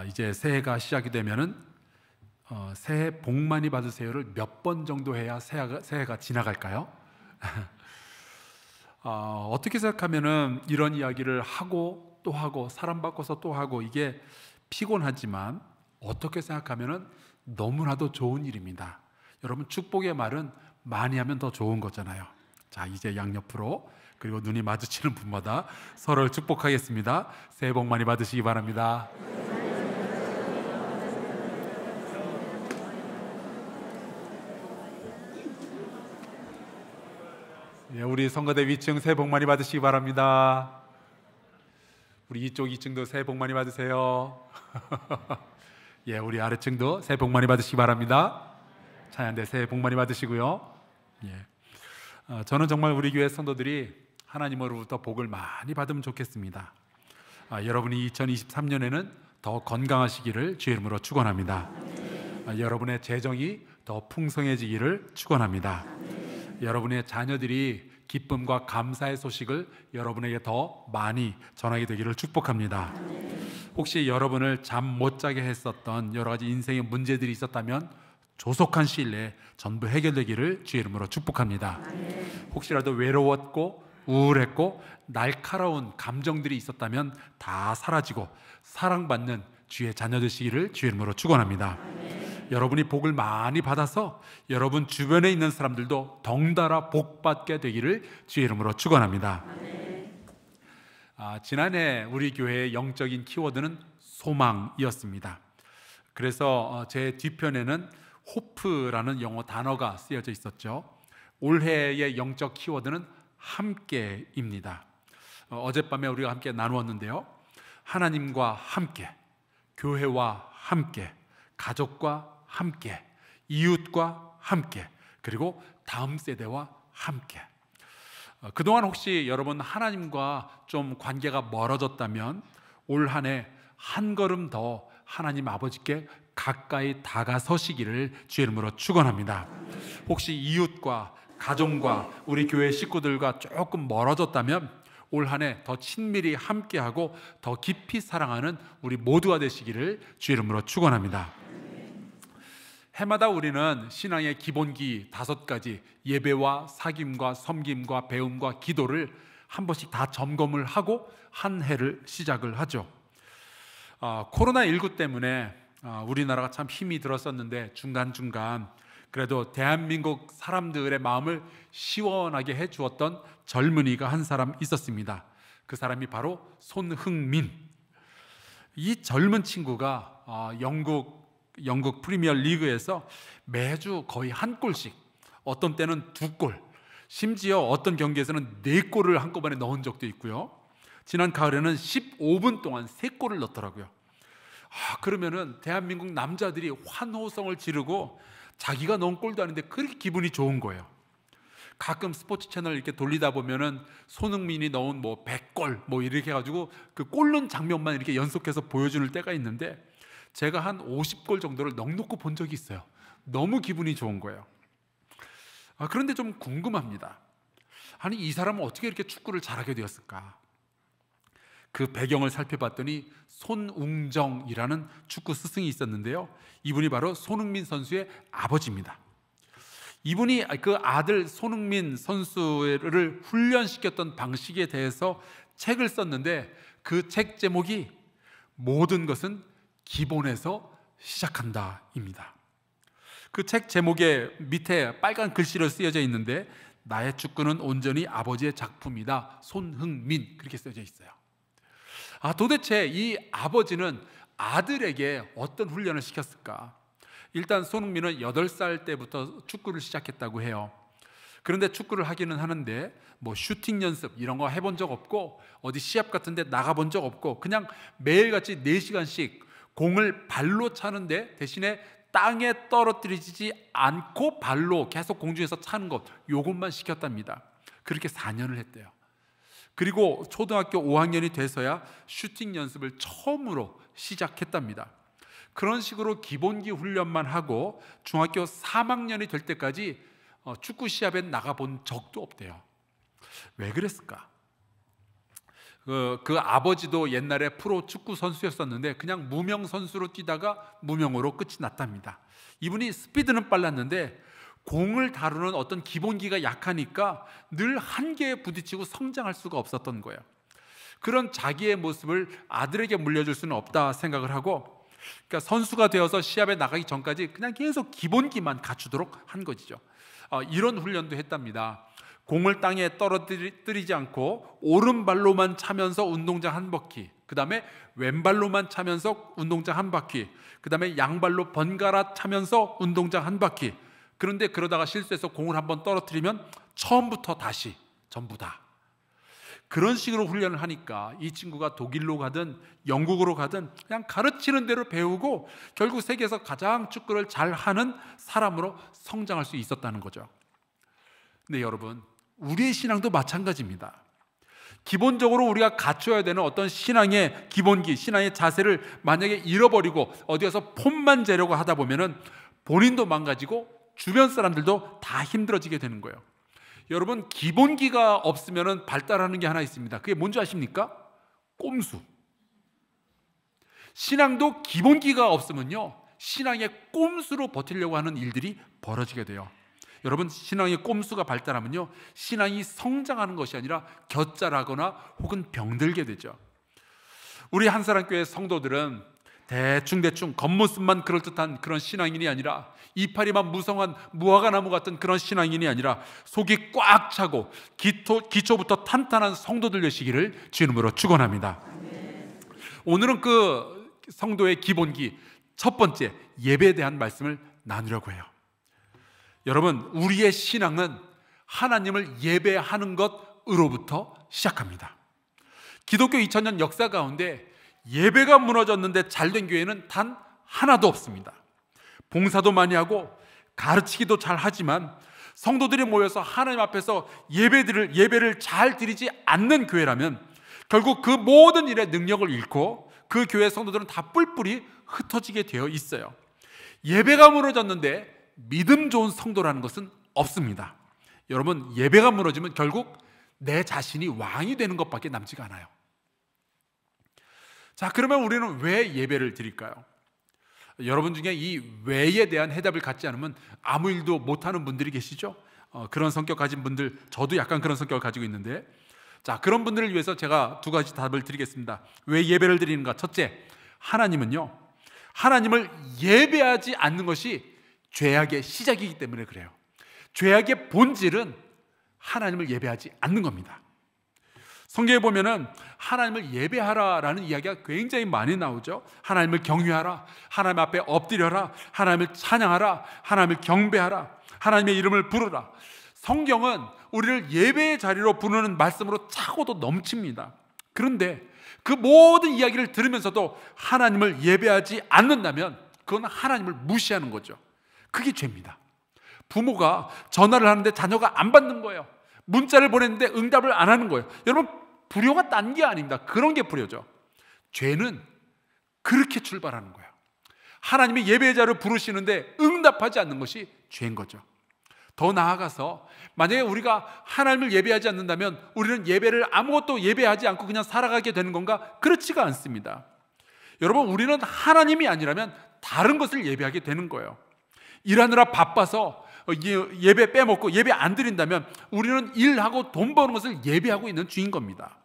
이제 새해가 시작이 되면은 새해 복 많이 받으세요를 몇 번 정도 해야 새해가 지나갈까요? 어떻게 생각하면은 이런 이야기를 하고 또 하고 사람 바꿔서 또 하고 이게 피곤하지만 어떻게 생각하면은 너무나도 좋은 일입니다. 여러분, 축복의 말은 많이 하면 더 좋은 거잖아요. 자, 이제 양옆으로 그리고 눈이 마주치는 분마다 서로를 축복하겠습니다. 새해 복 많이 받으시기 바랍니다. 예, 우리 성가대 위층 새해 복 많이 받으시기 바랍니다. 우리 이쪽 2층도 새해 복 많이 받으세요. 예, 우리 아래층도 새해 복 많이 받으시기 바랍니다. 찬양대 새해 복 많이 받으시고요. 예, 저는 정말 우리 교회 성도들이 하나님으로부터 복을 많이 받으면 좋겠습니다. 여러분이 2023년에는 더 건강하시기를 주의 이름으로 축원합니다. 여러분의 재정이 더 풍성해지기를 축원합니다. 여러분의 자녀들이 기쁨과 감사의 소식을 여러분에게 더 많이 전하게 되기를 축복합니다. 혹시 여러분을 잠 못 자게 했었던 여러 가지 인생의 문제들이 있었다면 조속한 시일 내에 전부 해결되기를 주의 이름으로 축복합니다. 혹시라도 외로웠고 우울했고 날카로운 감정들이 있었다면 다 사라지고 사랑받는 주의 자녀 되시기를 주의 이름으로 축원합니다. 여러분이 복을 많이 받아서 여러분 주변에 있는 사람들도 덩달아 복받게 되기를 주의 이름으로 축원합니다. 지난해 우리 교회의 영적인 키워드는 소망이었습니다. 그래서 제 뒤편에는 호프라는 영어 단어가 쓰여져 있었죠. 올해의 영적 키워드는 함께입니다. 어젯밤에 우리가 함께 나누었는데요. 하나님과 함께, 교회와 함께, 가족과 함께, 이웃과 함께, 그리고 다음 세대와 함께. 그동안 혹시 여러분 하나님과 좀 관계가 멀어졌다면 올 한 해 한 걸음 더 하나님 아버지께 가까이 다가서시기를 주의 이름으로 축원합니다. 혹시 이웃과 가족과 우리 교회 식구들과 조금 멀어졌다면 올 한 해 더 친밀히 함께하고 더 깊이 사랑하는 우리 모두가 되시기를 주의 이름으로 축원합니다. 해마다 우리는 신앙의 기본기 5가지 예배와 사귐과 섬김과 배움과 기도를 한 번씩 다 점검을 하고 한 해를 시작을 하죠. 코로나19 때문에 우리나라가 참 힘이 들었었는데 중간중간 그래도 대한민국 사람들의 마음을 시원하게 해주었던 젊은이가 한 사람 있었습니다. 그 사람이 바로 손흥민. 이 젊은 친구가 영국 프리미어 리그에서 매주 거의 한 골씩, 어떤 때는 2골, 심지어 어떤 경기에서는 4골을 한꺼번에 넣은 적도 있고요. 지난 가을에는 15분 동안 3골을 넣더라고요. 그러면은 대한민국 남자들이 환호성을 지르고 자기가 넣은 골도 아닌데 그렇게 기분이 좋은 거예요. 가끔 스포츠 채널 이렇게 돌리다 보면은 손흥민이 넣은 100골 이렇게 해가지고 그 골 넣은 장면만 이렇게 연속해서 보여주는 때가 있는데 제가 한 50골 정도를 넉넉히 본 적이 있어요. 너무 기분이 좋은 거예요. 그런데 좀 궁금합니다. 아니, 이 사람은 어떻게 이렇게 축구를 잘하게 되었을까? 그 배경을 살펴봤더니 손웅정이라는 축구 스승이 있었는데요. 이분이 바로 손흥민 선수의 아버지입니다. 이분이 그 아들 손흥민 선수를 훈련시켰던 방식에 대해서 책을 썼는데 그 책 제목이 모든 것은 기본에서 시작한다입니다. 그 책 제목의 밑에 빨간 글씨로 쓰여져 있는데 나의 축구는 온전히 아버지의 작품이다. 손흥민, 그렇게 써져 있어요. 도대체 이 아버지는 아들에게 어떤 훈련을 시켰을까? 일단 손흥민은 8살 때부터 축구를 시작했다고 해요. 그런데 축구를 하기는 하는데 슈팅 연습 이런 거 해본 적 없고 어디 시합 같은 데 나가본 적 없고 그냥 매일같이 4시간씩 공을 발로 차는데 대신에 땅에 떨어뜨리지 않고 발로 계속 공중에서 차는 것, 요것만 시켰답니다. 그렇게 4년을 했대요. 그리고 초등학교 5학년이 돼서야 슈팅 연습을 처음으로 시작했답니다. 그런 식으로 기본기 훈련만 하고 중학교 3학년이 될 때까지 축구 시합에 나가본 적도 없대요. 왜 그랬을까? 그 아버지도 옛날에 프로 축구 선수였었는데 그냥 무명 선수로 뛰다가 무명으로 끝이 났답니다. 이분이 스피드는 빨랐는데 공을 다루는 어떤 기본기가 약하니까 늘 한계에 부딪히고 성장할 수가 없었던 거예요. 그런 자기의 모습을 아들에게 물려줄 수는 없다 생각을 하고, 그러니까 선수가 되어서 시합에 나가기 전까지 그냥 계속 기본기만 갖추도록 한 것이죠. 이런 훈련도 했답니다. 공을 땅에 떨어뜨리지 않고 오른발로만 차면서 운동장 한 바퀴, 그 다음에 왼발로만 차면서 운동장 한 바퀴, 그 다음에 양발로 번갈아 차면서 운동장 한 바퀴. 그런데 그러다가 실수해서 공을 한번 떨어뜨리면 처음부터 다시 전부 다. 그런 식으로 훈련을 하니까 이 친구가 독일로 가든 영국으로 가든 그냥 가르치는 대로 배우고 결국 세계에서 가장 축구를 잘하는 사람으로 성장할 수 있었다는 거죠. 근데 여러분, 우리의 신앙도 마찬가지입니다. 기본적으로 우리가 갖춰야 되는 어떤 신앙의 기본기, 신앙의 자세를 만약에 잃어버리고 어디 가서 폼만 재려고 하다 보면은 본인도 망가지고 주변 사람들도 다 힘들어지게 되는 거예요. 여러분, 기본기가 없으면 발달하는 게 하나 있습니다. 그게 뭔지 아십니까? 꼼수. 신앙도 기본기가 없으면요, 신앙의 꼼수로 버티려고 하는 일들이 벌어지게 돼요. 여러분, 신앙의 꼼수가 발달하면요, 신앙이 성장하는 것이 아니라 곁자라거나 혹은 병들게 되죠. 우리 한사랑교회 성도들은 대충 겉모습만 그럴듯한 그런 신앙인이 아니라, 이파리만 무성한 무화과나무 같은 그런 신앙인이 아니라 속이 꽉 차고 기초부터 탄탄한 성도들 되시기를 주님으로 축원합니다. 오늘은 그 성도의 기본기 첫 번째, 예배에 대한 말씀을 나누려고 해요. 여러분, 우리의 신앙은 하나님을 예배하는 것으로부터 시작합니다. 기독교 2000년 역사 가운데 예배가 무너졌는데 잘된 교회는 단 하나도 없습니다. 봉사도 많이 하고 가르치기도 잘 하지만 성도들이 모여서 하나님 앞에서 예배를 잘 드리지 않는 교회라면 결국 그 모든 일의 능력을 잃고 그 교회 성도들은 다 뿔뿔이 흩어지게 되어 있어요. 예배가 무너졌는데 믿음 좋은 성도라는 것은 없습니다. 여러분, 예배가 무너지면 결국 내 자신이 왕이 되는 것밖에 남지가 않아요. 자, 그러면 우리는 왜 예배를 드릴까요? 여러분 중에 이 왜에 대한 해답을 갖지 않으면 아무 일도 못하는 분들이 계시죠? 그런 성격 가진 분들, 저도 약간 그런 성격을 가지고 있는데, 자, 그런 분들을 위해서 제가 두 가지 답을 드리겠습니다. 왜 예배를 드리는가? 첫째, 하나님은요, 하나님을 예배하지 않는 것이 죄악의 시작이기 때문에 그래요. 죄악의 본질은 하나님을 예배하지 않는 겁니다. 성경에 보면은 하나님을 예배하라라는 이야기가 굉장히 많이 나오죠. 하나님을 경외하라, 하나님 앞에 엎드려라, 하나님을 찬양하라, 하나님을 경배하라, 하나님의 이름을 부르라. 성경은 우리를 예배의 자리로 부르는 말씀으로 차고도 넘칩니다. 그런데 그 모든 이야기를 들으면서도 하나님을 예배하지 않는다면 그건 하나님을 무시하는 거죠. 그게 죄입니다. 부모가 전화를 하는데 자녀가 안 받는 거예요. 문자를 보냈는데 응답을 안 하는 거예요. 여러분, 불효가 딴 게 아닙니다. 그런 게 불효죠. 죄는 그렇게 출발하는 거예요. 하나님이 예배자를 부르시는데 응답하지 않는 것이 죄인 거죠. 더 나아가서 만약에 우리가 하나님을 예배하지 않는다면 우리는 예배를 아무것도 예배하지 않고 그냥 살아가게 되는 건가? 그렇지가 않습니다. 여러분, 우리는 하나님이 아니라면 다른 것을 예배하게 되는 거예요. 일하느라 바빠서 예배 빼먹고 예배 안 드린다면 우리는 일하고 돈 버는 것을 예배하고 있는 주인 겁니다.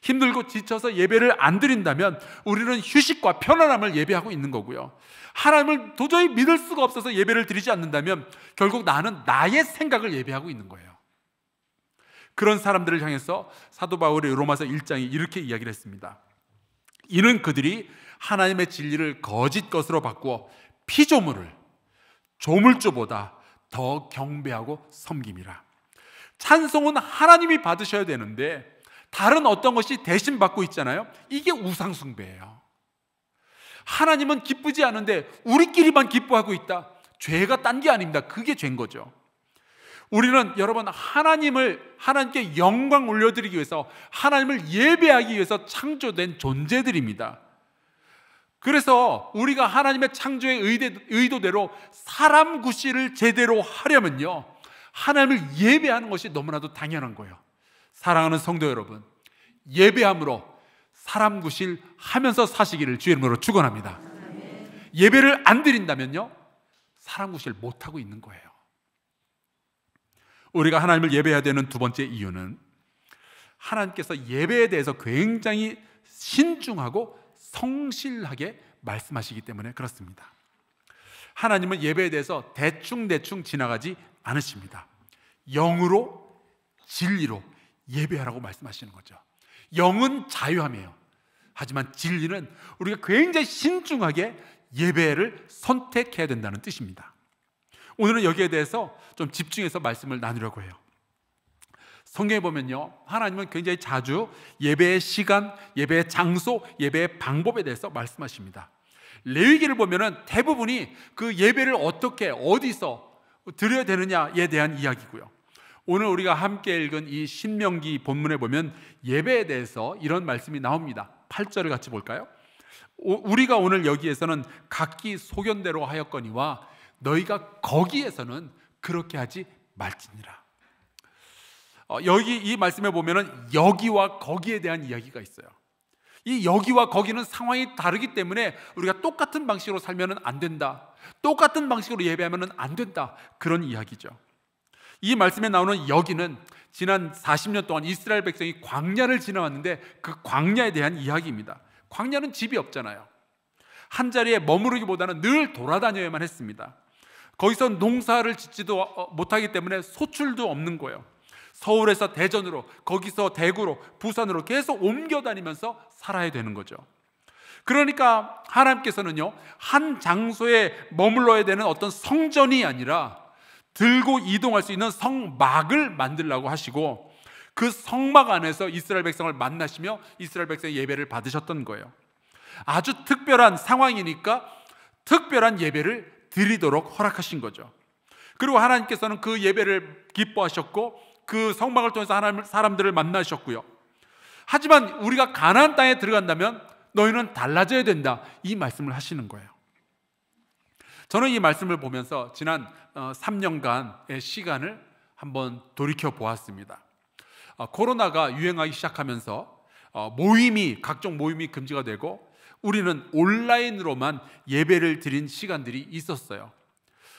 힘들고 지쳐서 예배를 안 드린다면 우리는 휴식과 편안함을 예배하고 있는 거고요. 하나님을 도저히 믿을 수가 없어서 예배를 드리지 않는다면 결국 나는 나의 생각을 예배하고 있는 거예요. 그런 사람들을 향해서 사도 바울이 로마서 1장에 이렇게 이야기를 했습니다. 이는 그들이 하나님의 진리를 거짓 것으로 바꾸어 피조물을 조물주보다 더 경배하고 섬김이라. 찬송은 하나님이 받으셔야 되는데 다른 어떤 것이 대신 받고 있잖아요. 이게 우상숭배예요. 하나님은 기쁘지 않은데 우리끼리만 기뻐하고 있다. 죄가 딴 게 아닙니다. 그게 죄인 거죠. 우리는 여러분, 하나님께 영광 올려드리기 위해서, 하나님을 예배하기 위해서 창조된 존재들입니다. 그래서 우리가 하나님의 창조의 의도대로 사람 구실을 제대로 하려면요, 하나님을 예배하는 것이 너무나도 당연한 거예요. 사랑하는 성도 여러분, 예배함으로 사람 구실 하면서 사시기를 주의 이름으로 축원합니다. 예배를 안 드린다면요, 사람 구실 못하고 있는 거예요. 우리가 하나님을 예배해야 되는 두 번째 이유는 하나님께서 예배에 대해서 굉장히 신중하고 성실하게 말씀하시기 때문에 그렇습니다. 하나님은 예배에 대해서 대충 지나가지 않으십니다. 영으로 진리로 예배하라고 말씀하시는 거죠. 영은 자유함이에요. 하지만 진리는 우리가 굉장히 신중하게 예배를 선택해야 된다는 뜻입니다. 오늘은 여기에 대해서 좀 집중해서 말씀을 나누려고 해요. 성경에 보면요, 하나님은 굉장히 자주 예배의 시간, 예배의 장소, 예배의 방법에 대해서 말씀하십니다. 레위기를 보면은 대부분이 그 예배를 어떻게 어디서 드려야 되느냐에 대한 이야기고요. 오늘 우리가 함께 읽은 이 신명기 본문에 보면 예배에 대해서 이런 말씀이 나옵니다. 8절을 같이 볼까요? 우리가 오늘 여기에서는 각기 소견대로 하였거니와 너희가 거기에서는 그렇게 하지 말지니라. 여기 이 말씀에 보면은 여기와 거기에 대한 이야기가 있어요. 이 여기와 거기는 상황이 다르기 때문에 우리가 똑같은 방식으로 살면은 안 된다, 똑같은 방식으로 예배하면은 안 된다, 그런 이야기죠. 이 말씀에 나오는 여기는 지난 40년 동안 이스라엘 백성이 광야를 지나왔는데 그 광야에 대한 이야기입니다. 광야는 집이 없잖아요. 한 자리에 머무르기보다는 늘 돌아다녀야만 했습니다. 거기서 농사를 짓지도 못하기 때문에 소출도 없는 거예요. 서울에서 대전으로, 거기서 대구로, 부산으로 계속 옮겨 다니면서 살아야 되는 거죠. 그러니까 하나님께서는요, 한 장소에 머물러야 되는 어떤 성전이 아니라 들고 이동할 수 있는 성막을 만들라고 하시고, 그 성막 안에서 이스라엘 백성을 만나시며 이스라엘 백성의 예배를 받으셨던 거예요. 아주 특별한 상황이니까 특별한 예배를 드리도록 허락하신 거죠. 그리고 하나님께서는 그 예배를 기뻐하셨고 그 성막을 통해서 하나님 사람들을 만나셨고요. 하지만 우리가 가나안 땅에 들어간다면 너희는 달라져야 된다, 이 말씀을 하시는 거예요. 저는 이 말씀을 보면서 지난 3년간의 시간을 한번 돌이켜 보았습니다. 코로나가 유행하기 시작하면서 각종 모임이 금지가 되고 우리는 온라인으로만 예배를 드린 시간들이 있었어요.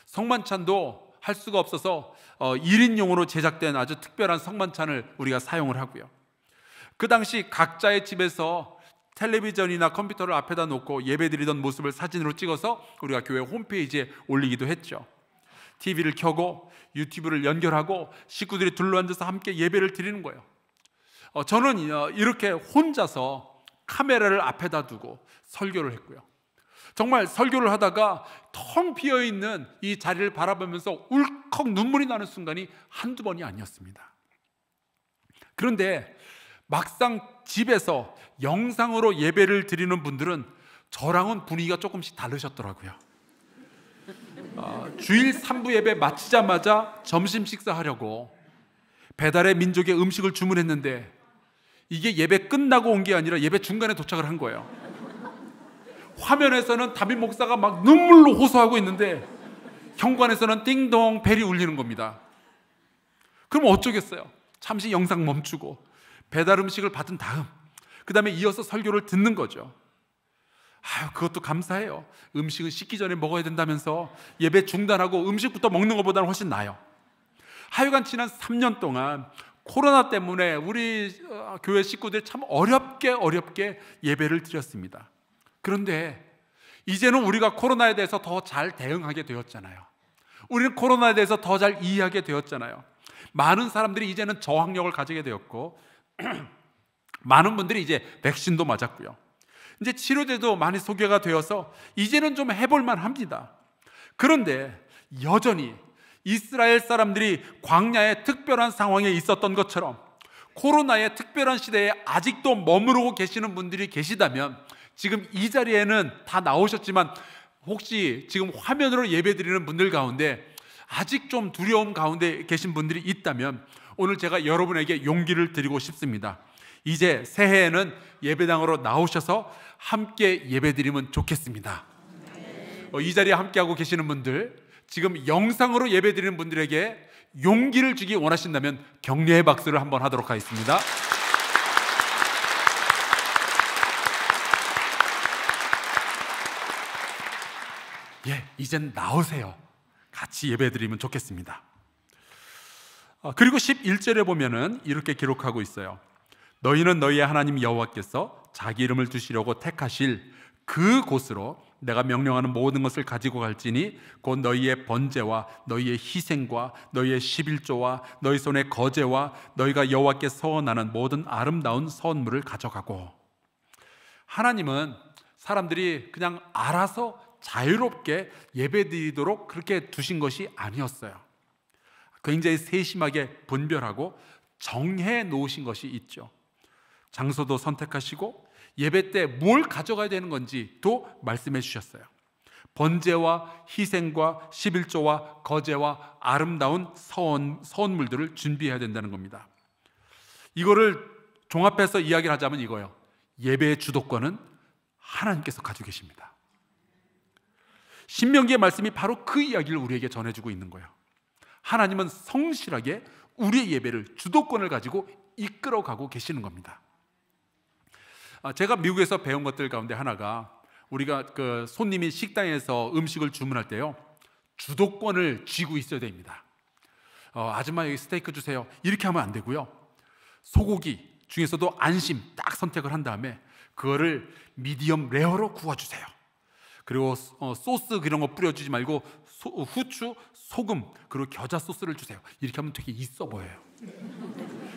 성만찬도 할 수가 없어서 1인용으로 제작된 아주 특별한 성만찬을 우리가 사용을 하고요. 그 당시 각자의 집에서 텔레비전이나 컴퓨터를 앞에다 놓고 예배드리던 모습을 사진으로 찍어서 우리가 교회 홈페이지에 올리기도 했죠. TV를 켜고 유튜브를 연결하고 식구들이 둘러앉아서 함께 예배를 드리는 거예요. 저는 이렇게 혼자서 카메라를 앞에다 두고 설교를 했고요. 정말 설교를 하다가 텅 비어있는 이 자리를 바라보면서 울컥 눈물이 나는 순간이 한두 번이 아니었습니다. 그런데 막상 집에서 영상으로 예배를 드리는 분들은 저랑은 분위기가 조금씩 다르셨더라고요. 주일 3부 예배 마치자마자 점심 식사하려고 배달의 민족의 음식을 주문했는데 이게 예배 끝나고 온 게 아니라 예배 중간에 도착을 한 거예요. 화면에서는 담임 목사가 막 눈물로 호소하고 있는데 현관에서는 띵동 벨이 울리는 겁니다. 그럼 어쩌겠어요? 잠시 영상 멈추고 배달 음식을 받은 다음 그 다음에 이어서 설교를 듣는 거죠. 그것도 감사해요. 음식은 식기 전에 먹어야 된다면서 예배 중단하고 음식부터 먹는 것보다는 훨씬 나아요. 하여간 지난 3년 동안 코로나 때문에 우리 교회 식구들이 참 어렵게 예배를 드렸습니다. 그런데 이제는 우리가 코로나에 대해서 더 잘 대응하게 되었잖아요. 우리는 코로나에 대해서 더 잘 이해하게 되었잖아요. 많은 사람들이 이제는 저항력을 가지게 되었고 많은 분들이 이제 백신도 맞았고요. 이제 치료제도 많이 소개가 되어서 이제는 좀 해볼만 합니다. 그런데 여전히 이스라엘 사람들이 광야의 특별한 상황에 있었던 것처럼 코로나의 특별한 시대에 아직도 머무르고 계시는 분들이 계시다면, 지금 이 자리에는 다 나오셨지만 혹시 지금 화면으로 예배드리는 분들 가운데 아직 좀 두려움 가운데 계신 분들이 있다면 오늘 제가 여러분에게 용기를 드리고 싶습니다. 이제 새해에는 예배당으로 나오셔서 함께 예배드리면 좋겠습니다. 이 자리에 함께하고 계시는 분들, 지금 영상으로 예배드리는 분들에게 용기를 주기 원하신다면 격려의 박수를 한번 하도록 하겠습니다. 이젠 나오세요. 같이 예배드리면 좋겠습니다. 그리고 11절에 보면은 이렇게 기록하고 있어요. 너희는 너희의 하나님 여호와께서 자기 이름을 두시려고 택하실 그 곳으로 내가 명령하는 모든 것을 가지고 갈지니 곧 너희의 번제와 너희의 희생과 너희의 11조와 너희 손의 거제와 너희가 여호와께 서원하는 모든 아름다운 선물을 가져가고. 하나님은 사람들이 그냥 알아서 자유롭게 예배드리도록 그렇게 두신 것이 아니었어요. 굉장히 세심하게 분별하고 정해 놓으신 것이 있죠. 장소도 선택하시고 예배 때 뭘 가져가야 되는 건지도 말씀해 주셨어요. 번제와 희생과 11조와 거제와 아름다운 선물들을 준비해야 된다는 겁니다. 이거를 종합해서 이야기를 하자면 이거예요. 예배의 주도권은 하나님께서 가지고 계십니다. 신명기의 말씀이 바로 그 이야기를 우리에게 전해주고 있는 거예요. 하나님은 성실하게 우리의 예배를 주도권을 가지고 이끌어가고 계시는 겁니다. 제가 미국에서 배운 것들 가운데 하나가, 우리가 그 손님이 식당에서 음식을 주문할 때요, 주도권을 쥐고 있어야 됩니다. 아줌마 여기 스테이크 주세요, 이렇게 하면 안 되고요, 소고기 중에서도 안심 딱 선택을 한 다음에 그거를 미디엄 레어로 구워주세요. 그리고 소스 그런 거 뿌려주지 말고 후추, 소금, 그리고 겨자 소스를 주세요. 이렇게 하면 되게 있어 보여요.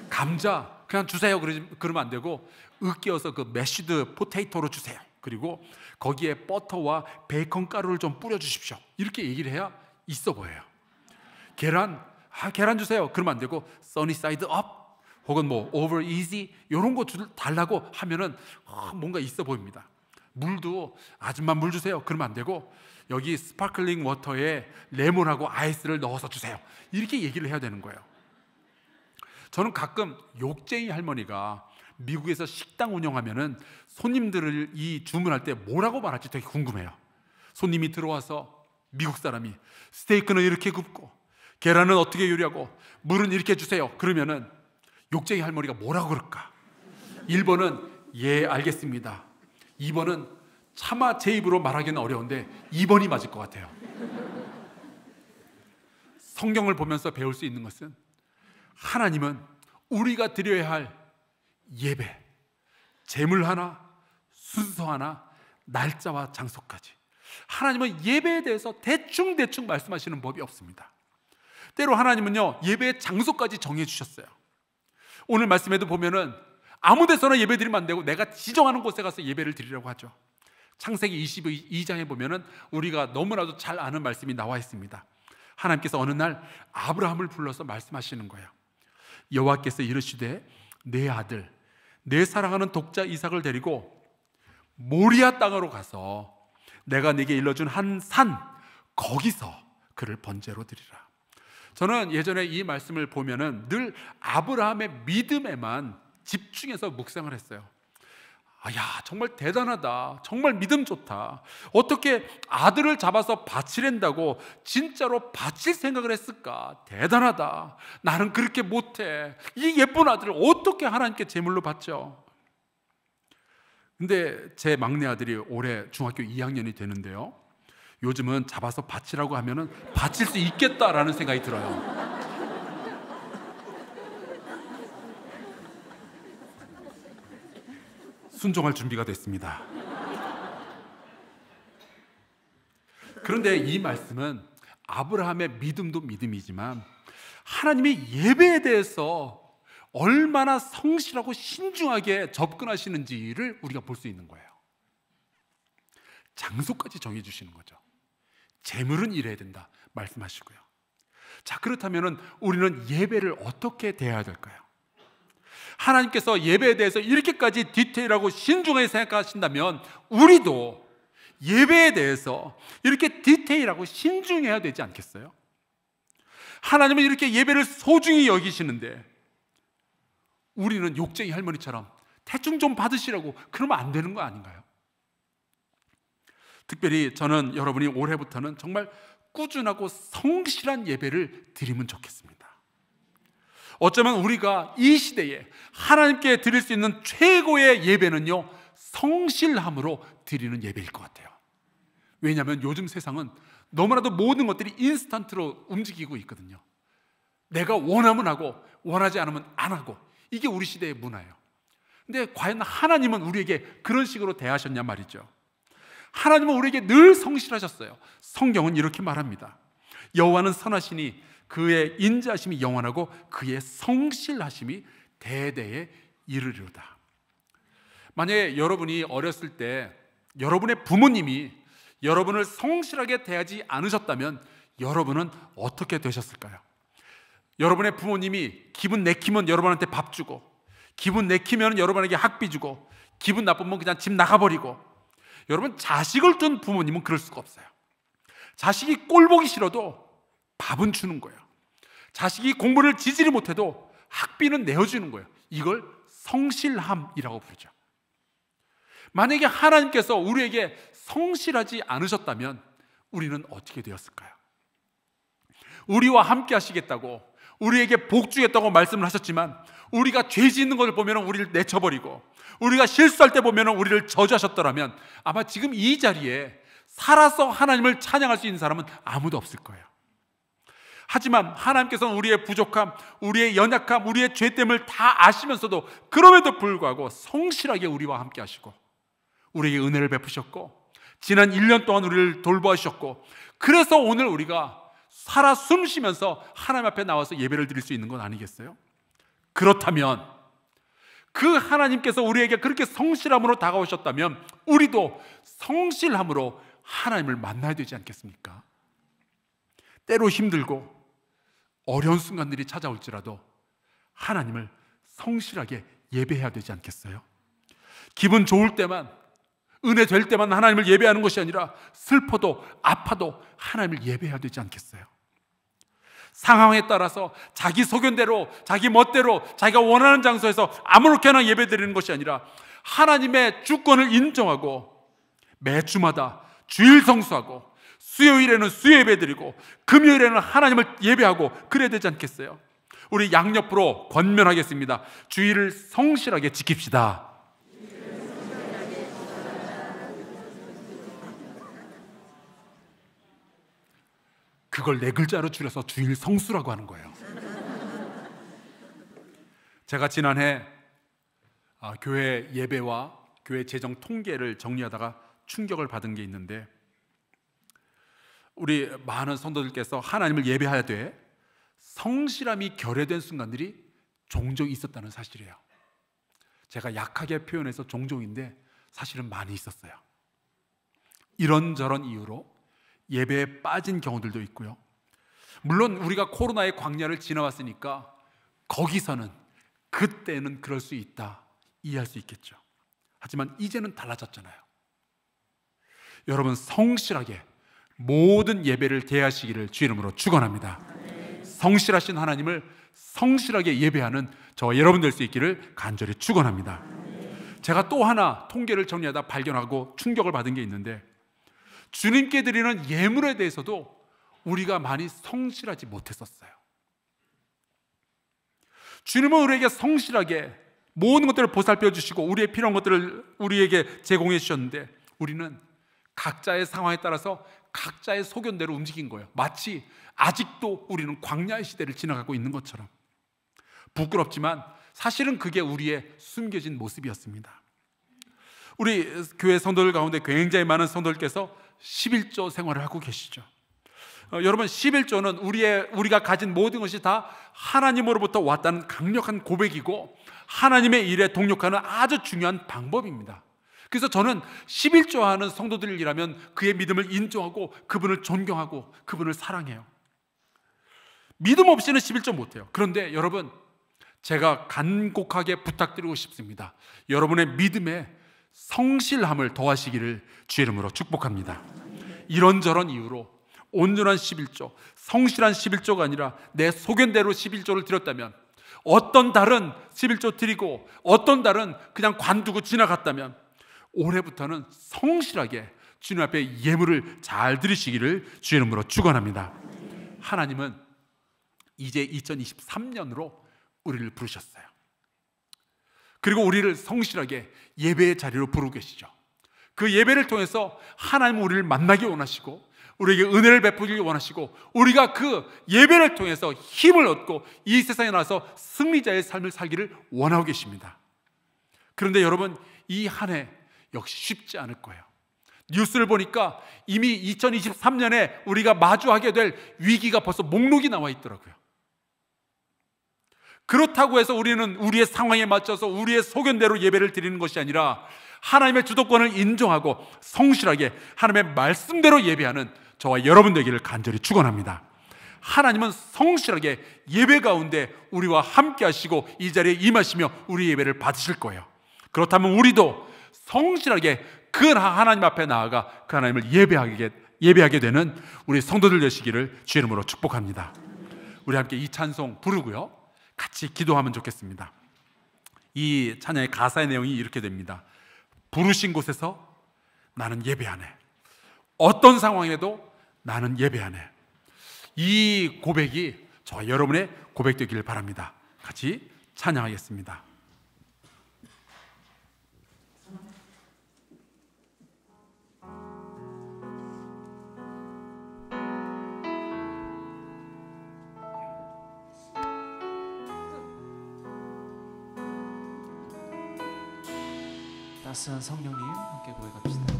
감자 그냥 주세요 그러면 안 되고 으깨어서 그 매쉬드 포테이토로 주세요. 그리고 거기에 버터와 베이컨 가루를 좀 뿌려주십시오. 이렇게 얘기를 해야 있어 보여요. 계란 주세요 그러면 안 되고 써니 사이드 업 혹은 뭐 오버 이지 이런 거 달라고 하면은 뭔가 있어 보입니다. 물도 아줌마 물 주세요 그러면 안 되고 여기 스파클링 워터에 레몬하고 아이스를 넣어서 주세요. 이렇게 얘기를 해야 되는 거예요. 저는 가끔 욕쟁이 할머니가 미국에서 식당 운영하면은 손님들을 이 주문할 때 뭐라고 말할지 되게 궁금해요. 손님이 들어와서 미국 사람이 스테이크는 이렇게 굽고 계란은 어떻게 요리하고 물은 이렇게 주세요 그러면은 욕쟁이 할머니가 뭐라고 그럴까? 1번은 예 알겠습니다, 2번은 차마 제 입으로 말하기는 어려운데 2번이 맞을 것 같아요. 성경을 보면서 배울 수 있는 것은 하나님은 우리가 드려야 할 예배, 제물 하나, 순서 하나, 날짜와 장소까지 하나님은 예배에 대해서 대충 말씀하시는 법이 없습니다. 때로 하나님은요 예배의 장소까지 정해 주셨어요. 오늘 말씀에도 보면은 아무 데서나 예배 드리면 안 되고 내가 지정하는 곳에 가서 예배를 드리라고 하죠. 창세기 22장에 보면은 우리가 너무나도 잘 아는 말씀이 나와 있습니다. 하나님께서 어느 날 아브라함을 불러서 말씀하시는 거예요. 여호와께서 이르시되 내 아들 내 사랑하는 독자 이삭을 데리고 모리아 땅으로 가서 내가 네게 일러준 한 산 거기서 그를 번제로 드리라. 저는 예전에 이 말씀을 보면은 늘 아브라함의 믿음에만 집중해서 묵상을 했어요. 야 정말 대단하다, 정말 믿음 좋다, 어떻게 아들을 잡아서 바치랜다고 진짜로 바칠 생각을 했을까, 대단하다, 나는 그렇게 못해, 이 예쁜 아들을 어떻게 하나님께 제물로 바쳐. 근데 제 막내 아들이 올해 중학교 2학년이 되는데요, 요즘은 잡아서 바치라고 하면은 바칠 수 있겠다라는 생각이 들어요. 순종할 준비가 됐습니다. 그런데 이 말씀은 아브라함의 믿음도 믿음이지만 하나님의 예배에 대해서 얼마나 성실하고 신중하게 접근하시는지를 우리가 볼 수 있는 거예요. 장소까지 정해주시는 거죠. 제물은 이래야 된다 말씀하시고요. 자, 그렇다면 우리는 예배를 어떻게 대해야 될까요? 하나님께서 예배에 대해서 이렇게까지 디테일하고 신중하게 생각하신다면 우리도 예배에 대해서 이렇게 디테일하고 신중해야 되지 않겠어요? 하나님은 이렇게 예배를 소중히 여기시는데 우리는 욕쟁이 할머니처럼 대충 좀 받으시라고 그러면 안 되는 거 아닌가요? 특별히 저는 여러분이 올해부터는 정말 꾸준하고 성실한 예배를 드리면 좋겠습니다. 어쩌면 우리가 이 시대에 하나님께 드릴 수 있는 최고의 예배는요 성실함으로 드리는 예배일 것 같아요. 왜냐하면 요즘 세상은 너무나도 모든 것들이 인스턴트로 움직이고 있거든요. 내가 원하면 하고 원하지 않으면 안 하고, 이게 우리 시대의 문화예요. 근데 과연 하나님은 우리에게 그런 식으로 대하셨냐 말이죠. 하나님은 우리에게 늘 성실하셨어요. 성경은 이렇게 말합니다. 여호와는 선하시니 그의 인자하심이 영원하고 그의 성실하심이 대대에 이르리로다. 만약에 여러분이 어렸을 때 여러분의 부모님이 여러분을 성실하게 대하지 않으셨다면 여러분은 어떻게 되셨을까요? 여러분의 부모님이 기분 내키면 여러분한테 밥 주고, 기분 내키면 여러분에게 학비 주고, 기분 나쁘면 그냥 집 나가버리고. 여러분, 자식을 둔 부모님은 그럴 수가 없어요. 자식이 꼴 보기 싫어도 밥은 주는 거예요. 자식이 공부를 지지를 못해도 학비는 내어주는 거예요. 이걸 성실함이라고 부르죠. 만약에 하나님께서 우리에게 성실하지 않으셨다면 우리는 어떻게 되었을까요? 우리와 함께 하시겠다고, 우리에게 복 주겠다고 말씀을 하셨지만 우리가 죄 짓는 것을 보면 우리를 내쳐버리고, 우리가 실수할 때 보면 우리를 저주하셨더라면 아마 지금 이 자리에 살아서 하나님을 찬양할 수 있는 사람은 아무도 없을 거예요. 하지만 하나님께서는 우리의 부족함, 우리의 연약함, 우리의 죄됨을 다 아시면서도 그럼에도 불구하고 성실하게 우리와 함께 하시고 우리에게 은혜를 베푸셨고, 지난 1년 동안 우리를 돌보아주셨고, 그래서 오늘 우리가 살아 숨쉬면서 하나님 앞에 나와서 예배를 드릴 수 있는 건 아니겠어요? 그렇다면 그 하나님께서 우리에게 그렇게 성실함으로 다가오셨다면 우리도 성실함으로 하나님을 만나야 되지 않겠습니까? 때로 힘들고 어려운 순간들이 찾아올지라도 하나님을 성실하게 예배해야 되지 않겠어요? 기분 좋을 때만, 은혜 될 때만 하나님을 예배하는 것이 아니라 슬퍼도 아파도 하나님을 예배해야 되지 않겠어요? 상황에 따라서 자기 소견대로, 자기 멋대로, 자기가 원하는 장소에서 아무렇게나 예배드리는 것이 아니라 하나님의 주권을 인정하고 매주마다 주일 성수하고 수요일에는 수요 예배드리고 금요일에는 하나님을 예배하고 그래야 되지 않겠어요? 우리 양옆으로 권면하겠습니다. 주일을 성실하게 지킵시다. 그걸 4글자로 줄여서 주일 성수라고 하는 거예요. 제가 지난해 교회 예배와 교회 재정 통계를 정리하다가 충격을 받은 게 있는데, 우리 많은 성도들께서 하나님을 예배하되 성실함이 결여된 순간들이 종종 있었다는 사실이에요. 제가 약하게 표현해서 종종인데 사실은 많이 있었어요. 이런저런 이유로 예배에 빠진 경우들도 있고요. 물론 우리가 코로나의 광야를 지나왔으니까 거기서는, 그때는 그럴 수 있다, 이해할 수 있겠죠. 하지만 이제는 달라졌잖아요. 여러분, 성실하게 모든 예배를 대하시기를 주 이름으로 축원합니다. 성실하신 하나님을 성실하게 예배하는 저와 여러분 될 수 있기를 간절히 축원합니다. 제가 또 하나 통계를 정리하다 발견하고 충격을 받은 게 있는데, 주님께 드리는 예물에 대해서도 우리가 많이 성실하지 못했었어요. 주님은 우리에게 성실하게 모든 것들을 보살펴 주시고 우리의 필요한 것들을 우리에게 제공해 주셨는데, 우리는 각자의 상황에 따라서 각자의 소견대로 움직인 거예요. 마치 아직도 우리는 광야의 시대를 지나가고 있는 것처럼. 부끄럽지만 사실은 그게 우리의 숨겨진 모습이었습니다. 우리 교회 성도들 가운데 굉장히 많은 성도들께서 11조 생활을 하고 계시죠. 여러분, 11조는 우리가 가진 모든 것이 다 하나님으로부터 왔다는 강력한 고백이고 하나님의 일에 동력하는 아주 중요한 방법입니다. 그래서 저는 11조 하는 성도들이라면 그의 믿음을 인정하고 그분을 존경하고 그분을 사랑해요. 믿음 없이는 11조 못해요. 그런데 여러분, 제가 간곡하게 부탁드리고 싶습니다. 여러분의 믿음에 성실함을 더하시기를 주 이름으로 축복합니다. 이런저런 이유로 온전한 11조, 성실한 11조가 아니라 내 소견대로 11조를 드렸다면, 어떤 달은 11조 드리고 어떤 달은 그냥 관두고 지나갔다면, 올해부터는 성실하게 주님 앞에 예물을 잘 드리시기를 주 이름으로 축원합니다. 하나님은 이제 2023년으로 우리를 부르셨어요. 그리고 우리를 성실하게 예배의 자리로 부르고 계시죠. 그 예배를 통해서 하나님 우리를 만나기 원하시고 우리에게 은혜를 베푸기 원하시고 우리가 그 예배를 통해서 힘을 얻고 이 세상에 나와서 승리자의 삶을 살기를 원하고 계십니다. 그런데 여러분, 이 한 해 역시 쉽지 않을 거예요. 뉴스를 보니까 이미 2023년에 우리가 마주하게 될 위기가 벌써 목록이 나와 있더라고요. 그렇다고 해서 우리는 우리의 상황에 맞춰서 우리의 소견대로 예배를 드리는 것이 아니라 하나님의 주도권을 인정하고 성실하게 하나님의 말씀대로 예배하는 저와 여러분 되기를 간절히 축원합니다. 하나님은 성실하게 예배 가운데 우리와 함께 하시고 이 자리에 임하시며 우리 예배를 받으실 거예요. 그렇다면 우리도 성실하게 그 하나님 앞에 나아가 그 하나님을 예배하게 되는 우리 성도들 되시기를 주의 이름으로 축복합니다. 우리 함께 이 찬송 부르고요, 같이 기도하면 좋겠습니다. 이 찬양의 가사의 내용이 이렇게 됩니다. 부르신 곳에서 나는 예배하네. 어떤 상황에도 나는 예배하네. 이 고백이 저와 여러분의 고백되기를 바랍니다. 같이 찬양하겠습니다. 따스한 성령님 함께 고백합시다.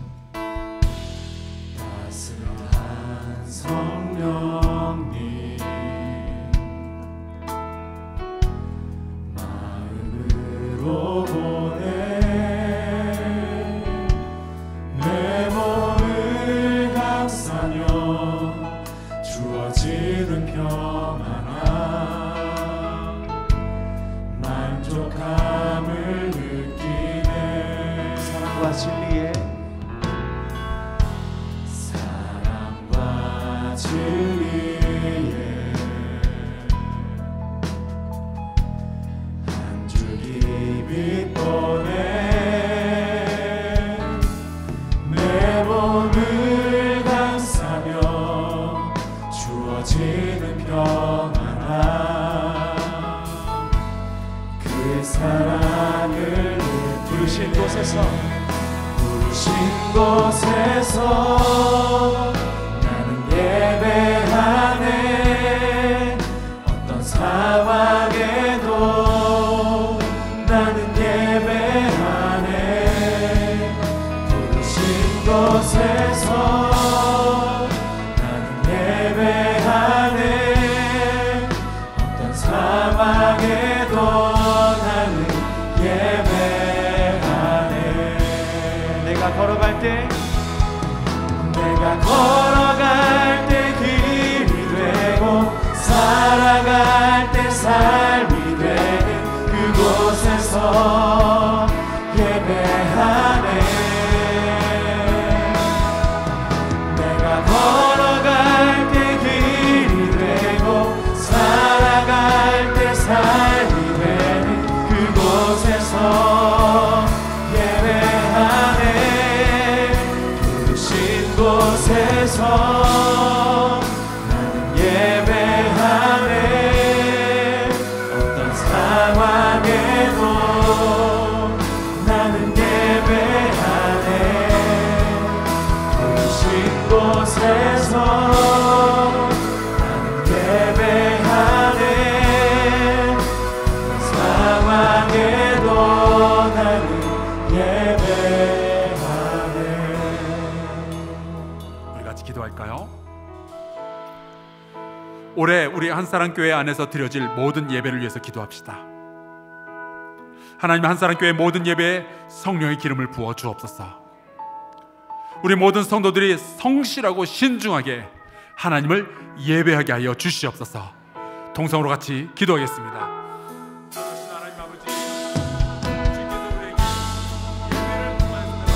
따스한 성령님 마음으로 보내 내 몸을 감싸며 주어지는 평안함 만족함을 느끼네. 사랑과 진리에 진리에 한 줄기 빛 보내 내 몸을 감싸며 주어지는 평안함 그 사랑을 부르신 곳에서 예배하네. 어떤 상황에도 나는 예배하네. 부르신 곳에서 나는 예배하네. 어떤 상황에도 나는 예배하네. 내가 걸어갈 때 길이 되고 살아갈 때 삶이 되는 그곳에서 예배하네. 내가 걸어갈 때 길이 되고 살아갈 때 삶이 되는 그곳에서 예배하네. 부르신 곳에서 나는 예배하네. 어떤 상황에도 나는 예배하네. 부르신 곳에서 나는 예배하네. 어떤 상황에도 나는 예배하네. 우리 같이 기도할까요? 올해 우리 한사랑교회 안에서 드려질 모든 예배를 위해서 기도합시다. 하나님, 한사랑교회 모든 예배에 성령의 기름을 부어 주옵소서. 우리 모든 성도들이 성실하고 신중하게 하나님을 예배하게 하여 주시옵소서. 동성으로 같이 기도하겠습니다. 하나님 아버지, 주께서 우리에게 예배를 통하여서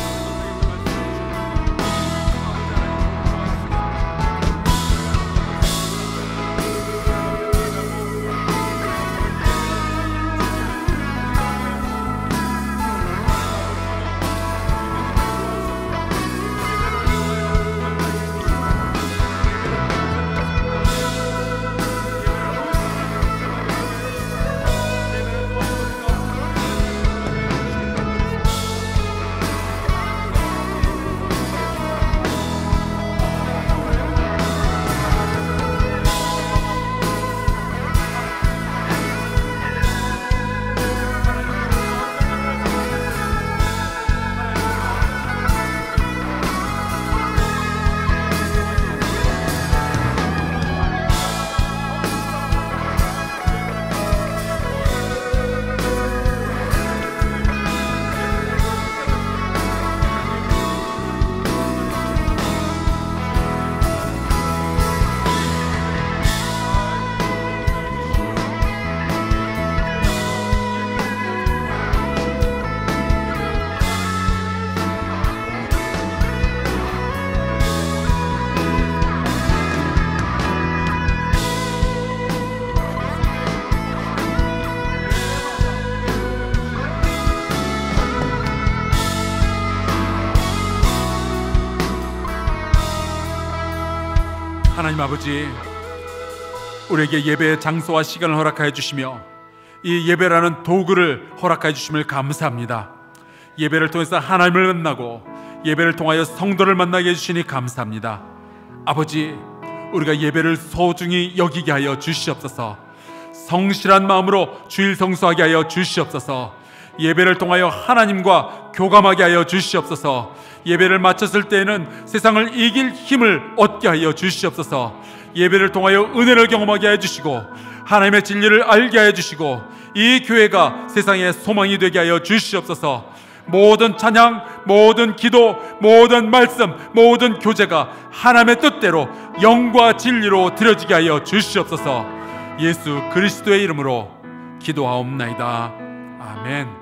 하나님 아버지, 우리에게 예배의 장소와 시간을 허락하여 주시며 이 예배라는 도구를 허락하여 주심을 감사합니다. 예배를 통해서 하나님을 만나고 예배를 통하여 성도를 만나게 해주시니 감사합니다. 아버지, 우리가 예배를 소중히 여기게 하여 주시옵소서. 성실한 마음으로 주일 성수하게 하여 주시옵소서. 예배를 통하여 하나님과 교감하게 하여 주시옵소서. 예배를 마쳤을 때에는 세상을 이길 힘을 얻게 하여 주시옵소서. 예배를 통하여 은혜를 경험하게 해주시고 하나님의 진리를 알게 해주시고 이 교회가 세상의 소망이 되게 하여 주시옵소서. 모든 찬양, 모든 기도, 모든 말씀, 모든 교제가 하나님의 뜻대로 영과 진리로 드려지게 하여 주시옵소서. 예수 그리스도의 이름으로 기도하옵나이다. 아멘.